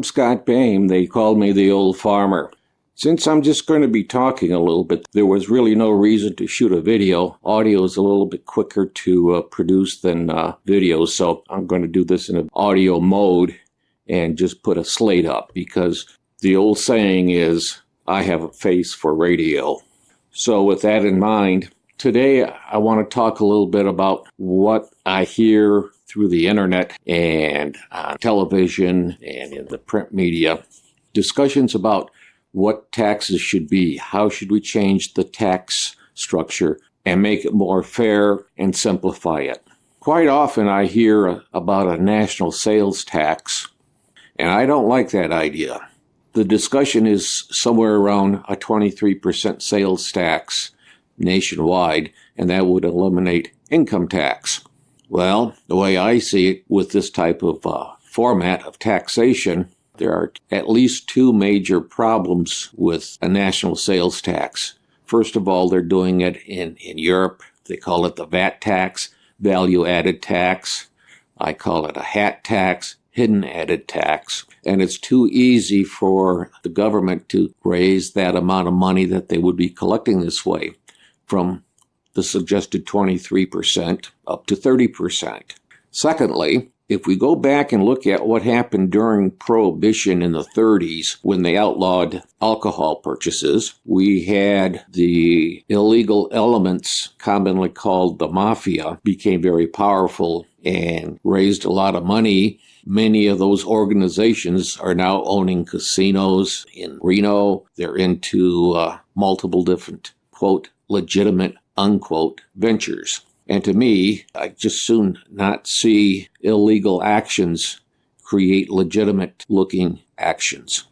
I'm Scott Bain. They called me the old farmer. Since I'm just going to be talking a little bit, there was really no reason to shoot a video. Audio is a little bit quicker to produce than video, so I'm going to do this in an audio mode and just put a slate up because the old saying is, I have a face for radio. So with that in mind, today I want to talk a little bit about what I hear through the internet and on television and in the print media. Discussions about what taxes should be, how should we change the tax structure and make it more fair and simplify it. Quite often I hear about a national sales tax, and I don't like that idea. The discussion is somewhere around a 23% sales tax nationwide, and that would eliminate income tax. Well, the way I see it with this type of format of taxation, there are at least two major problems with a national sales tax. First of all, they're doing it in Europe. They call it the VAT tax, value added tax. I call it a hat tax, hidden added tax. And it's too easy for the government to raise that amount of money that they would be collecting this way from the suggested 23% up to 30%. Secondly, if we go back and look at what happened during Prohibition in the 30s when they outlawed alcohol purchases, we had the illegal elements, commonly called the mafia, became very powerful and raised a lot of money. Many of those organizations are now owning casinos in Reno. They're into multiple different, quote, legitimate, unquote, ventures. And to me, I just soon not see illegal actions create legitimate-looking actions.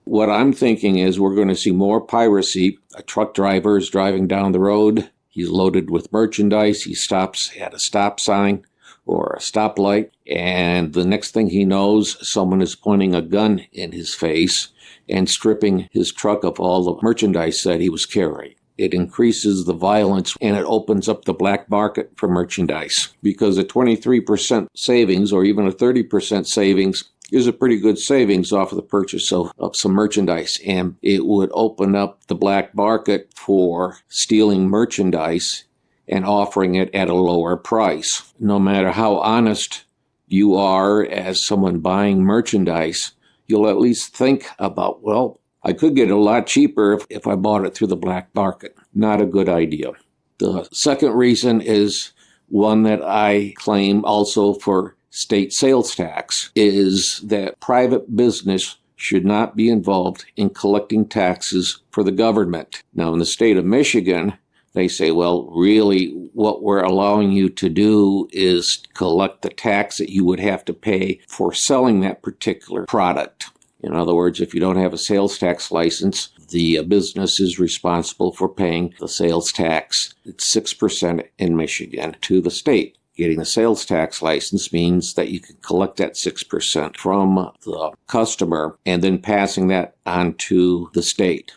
What I'm thinking is we're going to see more piracy. A truck driver is driving down the road. He's loaded with merchandise. He stops at a stop sign or a stoplight, and the next thing he knows, someone is pointing a gun in his face and stripping his truck of all the merchandise that he was carrying. It increases the violence and it opens up the black market for merchandise because a 23% savings or even a 30% savings is a pretty good savings off of the purchase of some merchandise, and it would open up the black market for stealing merchandise and offering it at a lower price. No matter how honest you are as someone buying merchandise, you'll at least think about, well, I could get it a lot cheaper if I bought it through the black market. Not a good idea. The second reason is one that I claim also for state sales tax, is that private business should not be involved in collecting taxes for the government. Now, in the state of Michigan, they say, well, really, what we're allowing you to do is collect the tax that you would have to pay for selling that particular product. In other words, if you don't have a sales tax license, the business is responsible for paying the sales tax. It's 6% in Michigan to the state. Getting a sales tax license means that you can collect that 6% from the customer and then passing that on to the state.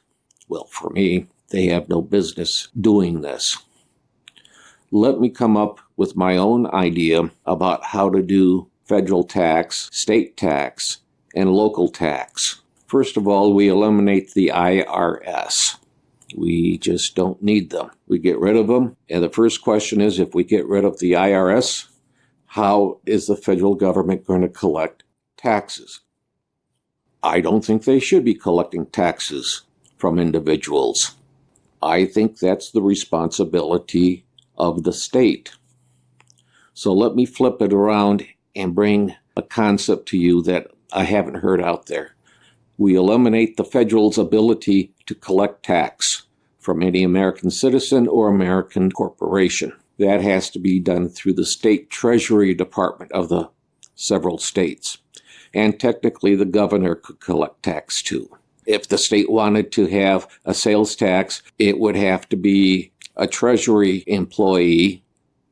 Well, for me, they have no business doing this. Let me come up with my own idea about how to do federal tax, state tax, and local tax. First of all, we eliminate the IRS. We just don't need them. We get rid of them. And the first question is, if we get rid of the IRS, how is the federal government going to collect taxes? I don't think they should be collecting taxes from individuals. I think that's the responsibility of the state. So let me flip it around and bring a concept to you that I haven't heard out there. We eliminate the federal's ability to collect tax from any American citizen or American corporation. That has to be done through the state treasury department of the several states. And technically, the governor could collect tax too. If the state wanted to have a sales tax, it would have to be a treasury employee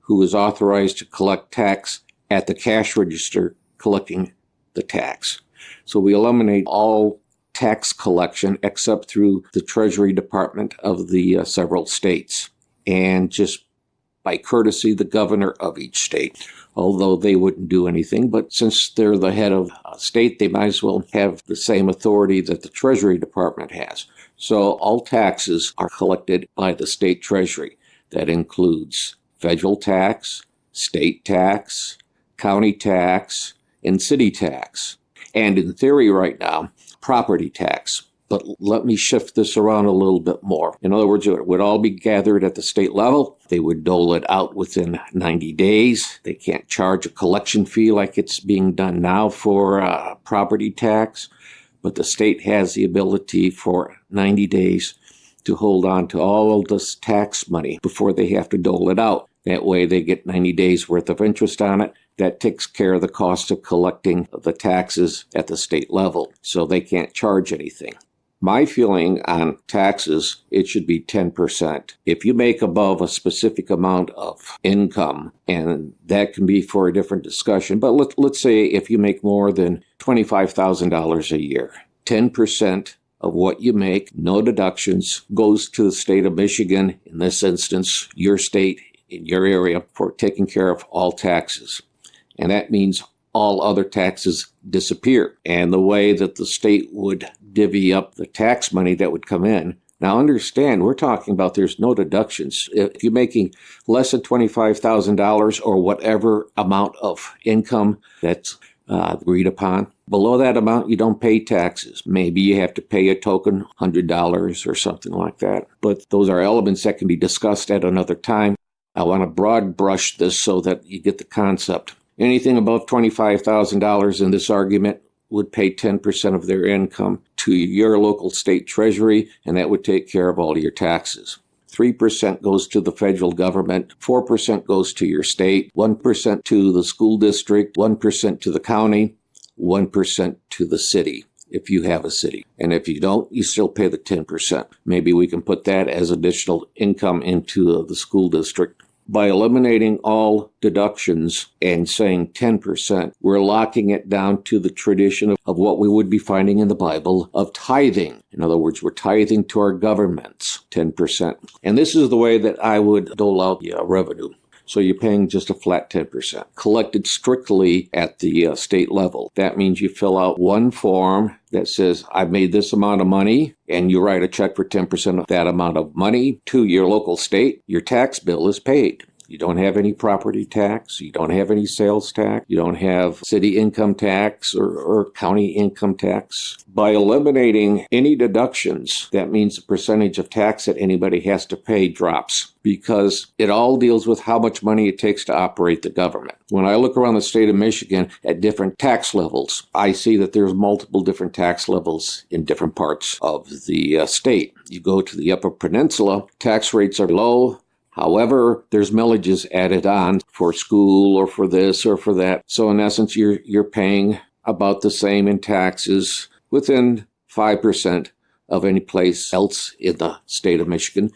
who is authorized to collect tax at the cash register collecting the tax. So we eliminate all tax collection except through the Treasury Department of the several states, and just by courtesy, the governor of each state. although they wouldn't do anything. But since they're the head of a state, they might as well have the same authority that the Treasury Department has. So all taxes are collected by the state treasury. That includes federal tax, state tax, county tax, and city tax. And in theory right now, property tax. But let me shift this around a little bit more. In other words, it would all be gathered at the state level. They would dole it out within 90 days. They can't charge a collection fee like it's being done now for property tax. But the state has the ability for 90 days to hold on to all of this tax money before they have to dole it out. That way they get 90 days worth of interest on it. That takes care of the cost of collecting the taxes at the state level. So they can't charge anything. My feeling on taxes, it should be 10%. If you make above a specific amount of income, and that can be for a different discussion, but let's say if you make more than $25,000 a year, 10% of what you make, no deductions, goes to the state of Michigan, in this instance, your state, in your area, for taking care of all taxes. And that means all other taxes disappear. And the way that the state would divvy up the tax money that would come in. Now understand, we're talking about there's no deductions. If you're making less than $25,000 or whatever amount of income that's agreed upon, below that amount you don't pay taxes. Maybe you have to pay a token $100 or something like that. But those are elements that can be discussed at another time. I want to broad brush this so that you get the concept. Anything above $25,000 in this argument would pay 10% of their income to your local state treasury, and that would take care of all of your taxes. 3% goes to the federal government, 4% goes to your state, 1% to the school district, 1% to the county, 1% to the city, if you have a city. And if you don't, you still pay the 10%. Maybe we can put that as additional income into the school district. By eliminating all deductions and saying 10%, we're locking it down to the tradition of what we would be finding in the Bible of tithing. In other words, we're tithing to our governments, 10%. And this is the way that I would dole out the revenue. So you're paying just a flat 10%, collected strictly at the state level. That means you fill out one form that says, I've made this amount of money, and you write a check for 10% of that amount of money to your local state. Your tax bill is paid. You don't have any property tax. You don't have any sales tax. You don't have city income tax or county income tax. By eliminating any deductions, that means the percentage of tax that anybody has to pay drops, because it all deals with how much money it takes to operate the government. When I look around the state of Michigan at different tax levels, I see that there's multiple different tax levels in different parts of the state. You go to the Upper Peninsula, tax rates are low. However, there's millages added on for school or for this or for that. So in essence, you're paying about the same in taxes within 5% of any place else in the state of Michigan,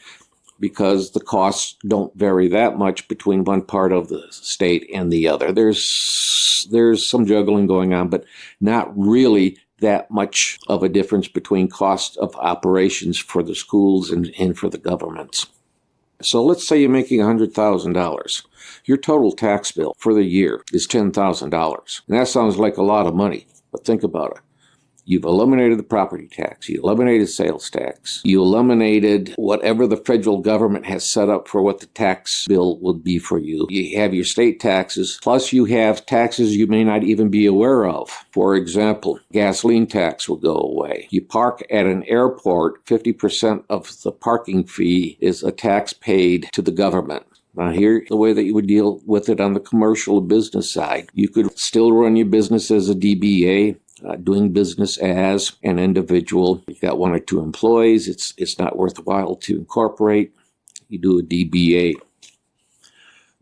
because the costs don't vary that much between one part of the state and the other. There's some juggling going on, but not really that much of a difference between cost of operations for the schools and for the governments. So let's say you're making $100,000. Your total tax bill for the year is $10,000. And that sounds like a lot of money, but think about it. You've eliminated the property tax. You eliminated sales tax. You eliminated whatever the federal government has set up for what the tax bill would be for you. You have your state taxes, plus you have taxes you may not even be aware of. For example, gasoline tax will go away. You park at an airport, 50% of the parking fee is a tax paid to the government. Now here, the way that you would deal with it on the commercial business side, you could still run your business as a DBA, doing business as an individual. You got one or two employees, it's not worthwhile to incorporate. You do a DBA.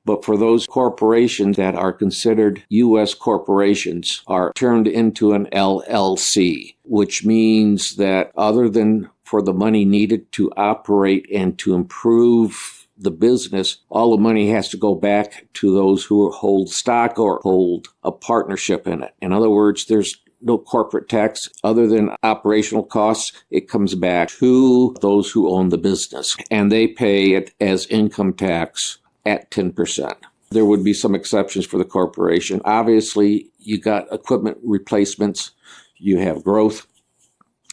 But for those corporations that are considered U.S. corporations are turned into an LLC, which means that other than for the money needed to operate and to improve the business, all the money has to go back to those who hold stock or hold a partnership in it. In other words, there's no corporate tax other than operational costs. It comes back to those who own the business, and they pay it as income tax at 10%. There would be some exceptions for the corporation. Obviously, you got equipment replacements, you have growth.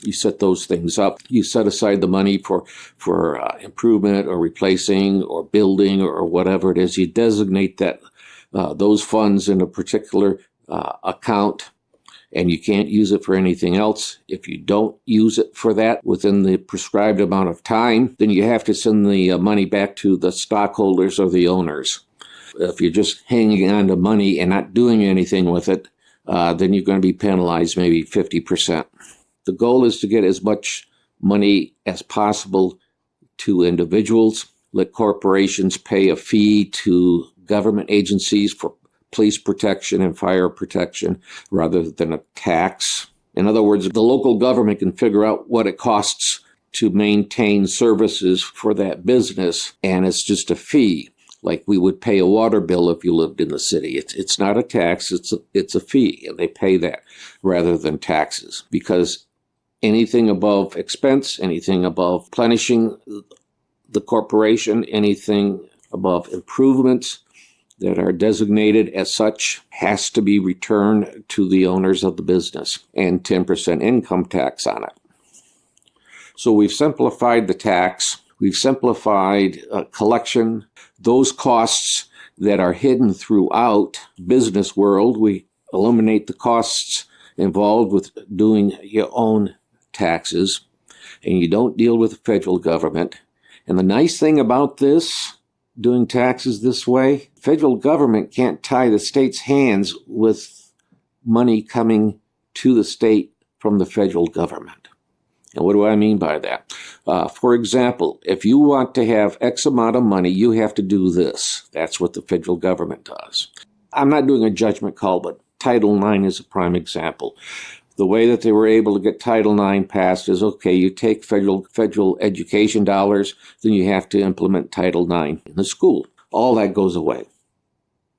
You set those things up. You set aside the money for improvement or replacing or building or whatever it is. You designate that those funds in a particular account, and you can't use it for anything else. If you don't use it for that within the prescribed amount of time, then you have to send the money back to the stockholders or the owners. If you're just hanging on to money and not doing anything with it, then you're going to be penalized maybe 50%. The goal is to get as much money as possible to individuals. Let corporations pay a fee to government agencies for police protection and fire protection rather than a tax. In other words, the local government can figure out what it costs to maintain services for that business, and it's just a fee. Like we would pay a water bill if you lived in the city. It's not a tax, it's a fee, and they pay that rather than taxes. Because anything above expense, anything above replenishing the corporation, anything above improvements that are designated as such has to be returned to the owners of the business, and 10% income tax on it. So we've simplified the tax. We've simplified collection. Those costs that are hidden throughout business world, we eliminate the costs involved with doing your own taxes, and you don't deal with the federal government. And the nice thing about this, doing taxes this way, federal government can't tie the state's hands with money coming to the state from the federal government. And what do I mean by that? For example, if you want to have X amount of money, you have to do this. That's what the federal government does. I'm not doing a judgment call, but Title IX is a prime example. The way that they were able to get Title IX passed is, okay, you take federal education dollars, then you have to implement Title IX in the school. All that goes away.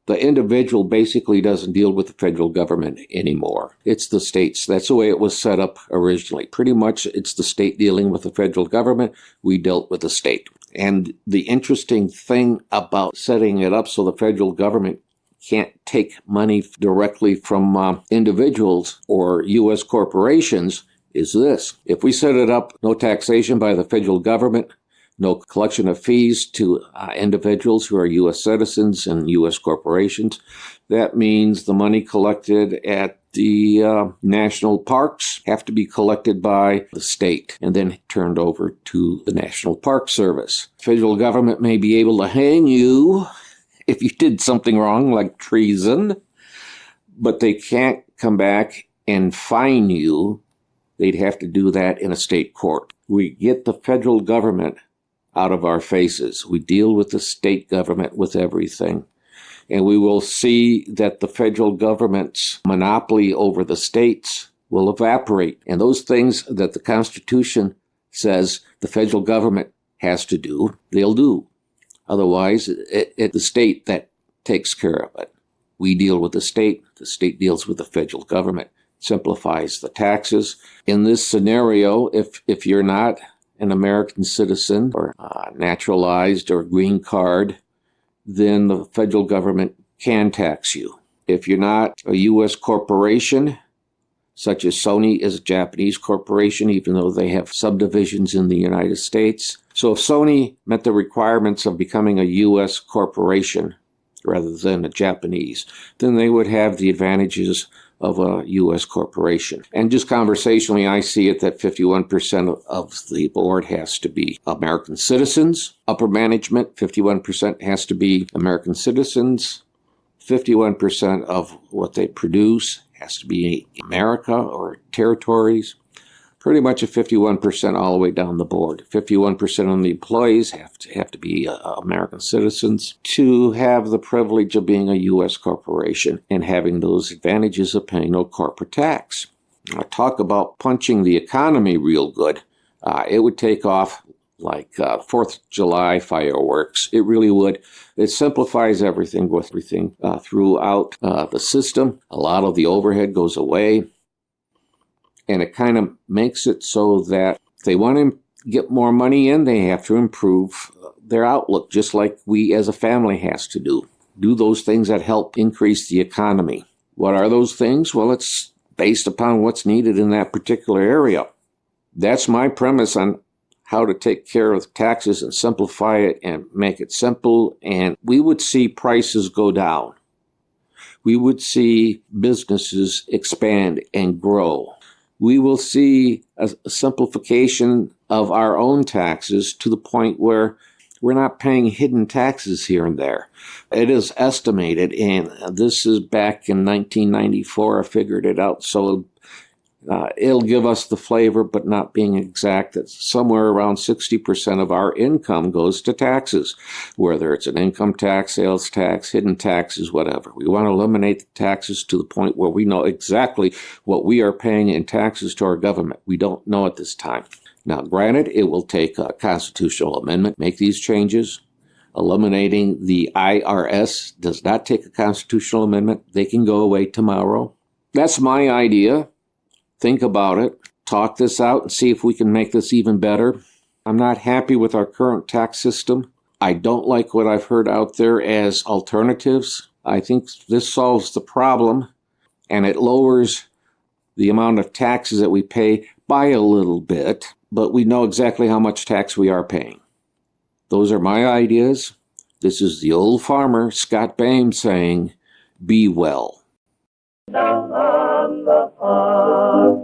The individual basically doesn't deal with the federal government anymore. It's the states. That's the way it was set up originally. Pretty much it's the state dealing with the federal government. We dealt with the state. And the interesting thing about setting it up so the federal government can't take money directly from individuals or U.S. corporations is this. If we set it up, no taxation by the federal government, no collection of fees to individuals who are U.S. citizens and U.S. corporations, that means the money collected at the national parks have to be collected by the state and then turned over to the National Park Service. Federal government may be able to hang you if you did something wrong, like treason, but they can't come back and fine you. They'd have to do that in a state court. We get the federal government out of our faces. We deal with the state government with everything. And we will see that the federal government's monopoly over the states will evaporate. And those things that the Constitution says the federal government has to do, they'll do. Otherwise, it's the state that takes care of it. We deal with the state deals with the federal government, simplifies the taxes. In this scenario, if you're not an American citizen or naturalized or green card, then the federal government can tax you. If you're not a U.S. corporation, such as Sony is a Japanese corporation, even though they have subdivisions in the United States. So if Sony met the requirements of becoming a U.S. corporation rather than a Japanese, then they would have the advantages of a U.S. corporation. And just conversationally, I see it that 51% of the board has to be American citizens. Upper management, 51% has to be American citizens. 51% of what they produce has to be America or territories. Pretty much a 51% all the way down the board. 51% of the employees have to be American citizens to have the privilege of being a U.S. corporation and having those advantages of paying no corporate tax. I talk about punching the economy real good. It would take off like 4th of July fireworks. It really would. It simplifies everything with everything throughout the system. A lot of the overhead goes away. And it kind of makes it so that if they want to get more money in, they have to improve their outlook, just like we as a family has to do. do those things that help increase the economy. What are those things? Well, it's based upon what's needed in that particular area. That's my premise on how to take care of taxes and simplify it and make it simple. And we would see prices go down. We would see businesses expand and grow. We will see a simplification of our own taxes to the point where we're not paying hidden taxes here and there. It is estimated, and this is back in 1994, I figured it out, so it'll give us the flavor, but not being exact. It's somewhere around 60% of our income goes to taxes, whether it's an income tax, sales tax, hidden taxes, whatever. We want to eliminate the taxes to the point where we know exactly what we are paying in taxes to our government. We don't know at this time. Now, granted, it will take a constitutional amendment, make these changes. Eliminating the IRS does not take a constitutional amendment. They can go away tomorrow. That's my idea. Think about it, talk this out, and see if we can make this even better. I'm not happy with our current tax system. I don't like what I've heard out there as alternatives. I think this solves the problem, and it lowers the amount of taxes that we pay by a little bit, but we know exactly how much tax we are paying. Those are my ideas. This is the old farmer, Scott Bain, saying, be well. Down on the farm.